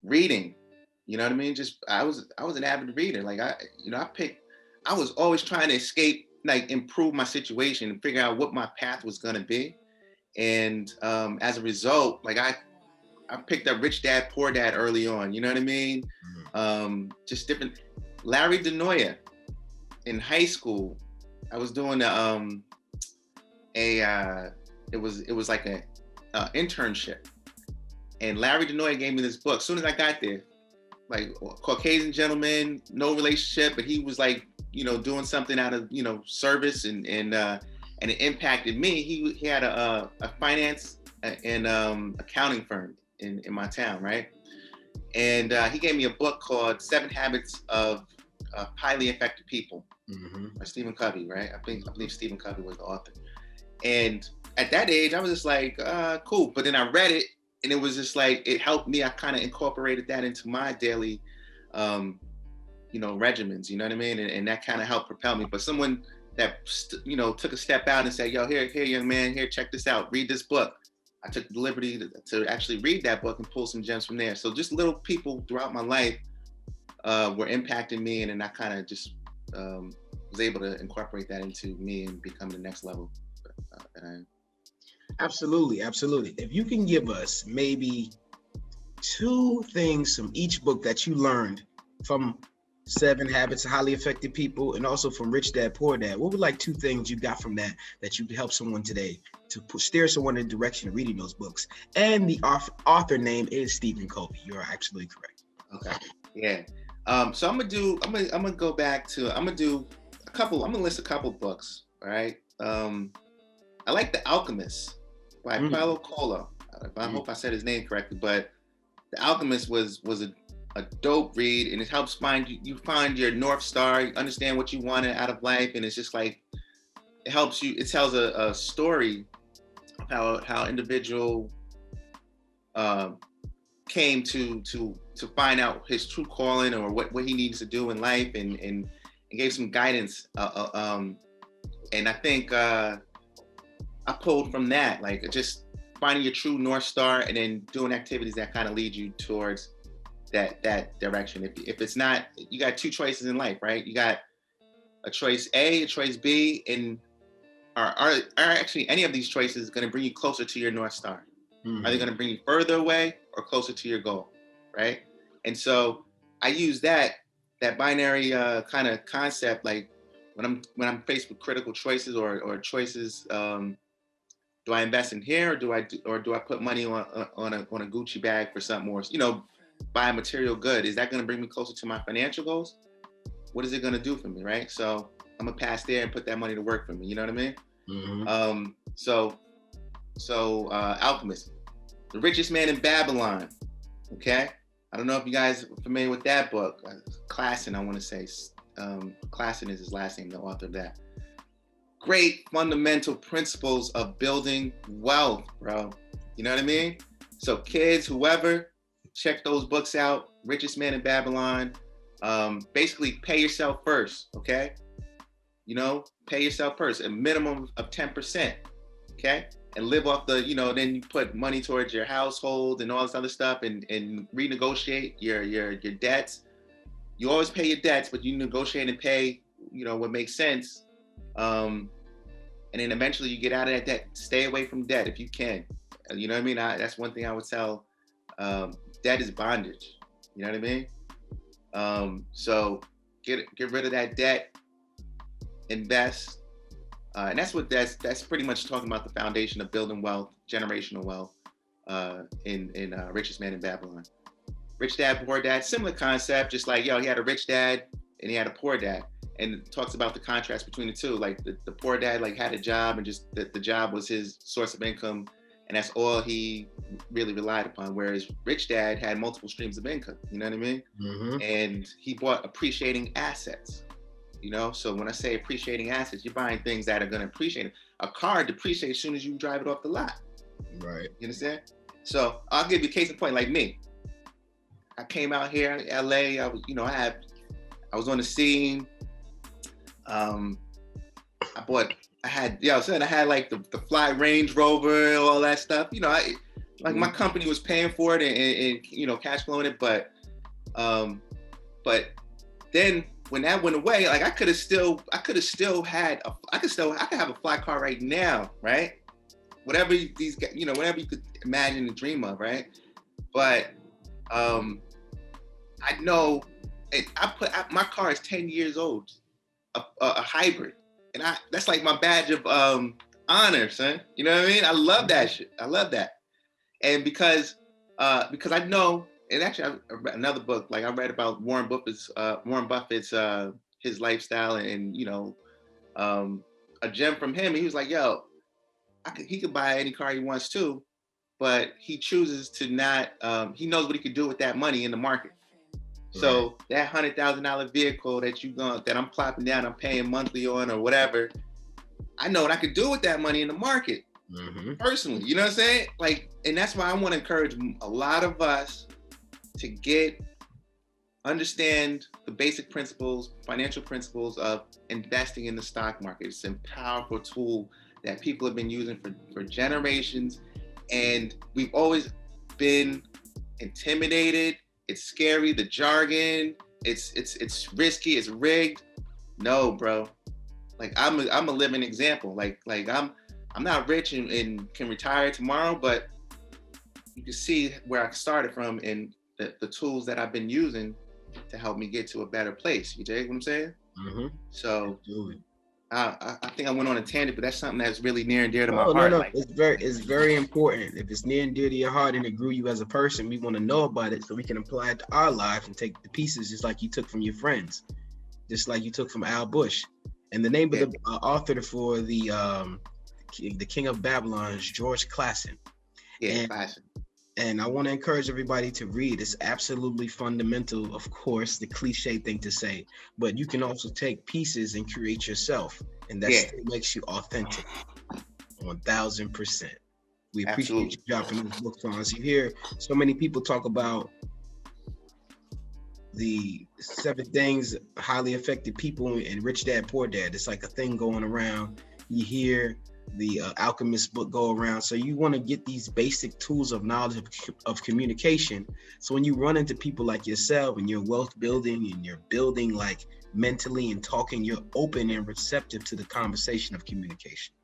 reading. You know what I mean? Just I was an avid reader. Like I was always trying to escape, like improve my situation and figure out what my path was gonna be. And as a result, like I picked up Rich Dad Poor Dad early on. You know what I mean? Just different. Larry DeNoia in high school. I was doing a it was like a internship, and Larry DeNoia gave me this book. As soon as I got there, like Caucasian gentleman, no relationship, but he was like, doing something out of, service, and it impacted me. He had a finance and accounting firm in my town, right? And he gave me a book called Seven Habits of Highly Effective People, by Stephen Covey, right? I believe Stephen Covey was the author. And at that age, I was just like, cool. But then I read it, and it was just like, it helped me. I kind of incorporated that into my daily, regimens. You know what I mean? And that kind of helped propel me. But someone that took a step out and said, "Yo, here, young man, here, check this out. Read this book." I took the liberty to actually read that book and pull some gems from there. So just little people throughout my life were impacting me, and then I kind of just was able to incorporate that into me and become the next level that I am. Absolutely, absolutely. If you can give us maybe two things from each book that you learned from Seven Habits of Highly Effective People and also from Rich Dad Poor Dad, what would like two things you got from that you could help someone today to steer someone in the direction of reading those books? And the author name is Stephen Covey. You are absolutely correct. Okay. Yeah. So I'm gonna go back to, I'm gonna list a couple books. All right. I like The Alchemist by Paulo Coelho. I hope I said his name correctly, but The Alchemist was a dope read, and it helps find your North Star, you understand what you wanted out of life, and it's just like, it helps you. It tells a story of how individual came to find out his true calling, or what he needs to do in life, and gave some guidance. And I think I pulled from that, like just finding your true North Star, and then doing activities that kind of lead you towards that direction. If it's not, you got two choices in life, right? You got a choice A, a choice B, and are actually any of these choices going to bring you closer to your North Star? Are they going to bring you further away or closer to your goal, right? And so I use that binary kind of concept, like when I'm faced with critical choices or choices. Do I invest in here, or do I put money on a Gucci bag for something more? Buy a material good. Is that going to bring me closer to my financial goals? What is it going to do for me, right? So I'm gonna pass there and put that money to work for me. You know what I mean? So Alchemist, The Richest Man in Babylon. Okay, I don't know if you guys are familiar with that book. Klassen, I want to say. Klassen is his last name, the author of that. Great fundamental principles of building wealth, bro. You know what I mean? So kids, whoever, check those books out. Richest Man in Babylon. Basically, pay yourself first, okay? Pay yourself first, a minimum of 10%, okay? And live off the, then you put money towards your household and all this other stuff, and renegotiate your debts. You always pay your debts, but you negotiate and pay, what makes sense. And then eventually you get out of that debt. Stay away from debt if you can. You know what I mean? That's one thing I would tell. Debt is bondage. You know what I mean? So get rid of that debt. Invest, and that's pretty much talking about the foundation of building wealth, generational wealth, in Richest Man in Babylon. Rich Dad Poor Dad, similar concept, just like, he had a rich dad and he had a poor dad, and it talks about the contrast between the two. Like the poor dad had a job, and just the job was his source of income, and that's all he really relied upon. Whereas rich dad had multiple streams of income. You know what I mean? And he bought appreciating assets. So when I say appreciating assets, you're buying things that are going to appreciate. A car depreciates as soon as you drive it off the lot. Right. You understand? So I'll give you a case in point. Like me, I came out here in LA. I was on the scene. I had like the fly Range Rover, all that stuff. like my company was paying for it and you know, cash flowing it, but then when that went away, like I could have have a fly car right now, right? Whatever these, you know, whatever you could imagine and dream of, right? But I know, my car is 10 years old, a hybrid, and that's like my badge of honor, son. You know what I mean? I love that shit. I love that, and because I know, and actually I read another book, like I read about Warren Buffett's his lifestyle, and you know, a gem from him. He was like, yo, he could buy any car he wants to, but he chooses to not. He knows what he could do with that money in the market. So that $100,000 vehicle that I'm plopping down, I'm paying monthly on or whatever, I know what I could do with that money in the market, personally. You know what I'm saying? Like, and that's why I want to encourage a lot of us to understand the basic principles, financial principles of investing in the stock market. It's a powerful tool that people have been using for generations, and we've always been intimidated. It's scary, the jargon, it's risky, it's rigged. No, bro. Like I'm a living example. Like I'm not rich and can retire tomorrow, but you can see where I started from and the tools that I've been using to help me get to a better place. You dig what I'm saying? So I think I went on a tangent, but that's something that's really near and dear to my heart. No. Like, It's very important. If it's near and dear to your heart and it grew you as a person, we want to know about it so we can apply it to our lives and take the pieces just like you took from your friends, just like you took from Al Bush. And the name of the author for the King of Babylon is George Clason. Clason. And I want to encourage everybody to read. It's absolutely fundamental, of course, the cliche thing to say, but you can also take pieces and create yourself. And that still makes you authentic, 1000%. We appreciate you dropping this book on us. You hear so many people talk about the 7 things highly effective people and Rich Dad, Poor Dad. It's like a thing going around. You hear the Alchemist book go around. So you want to get these basic tools of knowledge of communication. So when you run into people like yourself and you're wealth building and you're building like mentally and talking, you're open and receptive to the conversation of communication.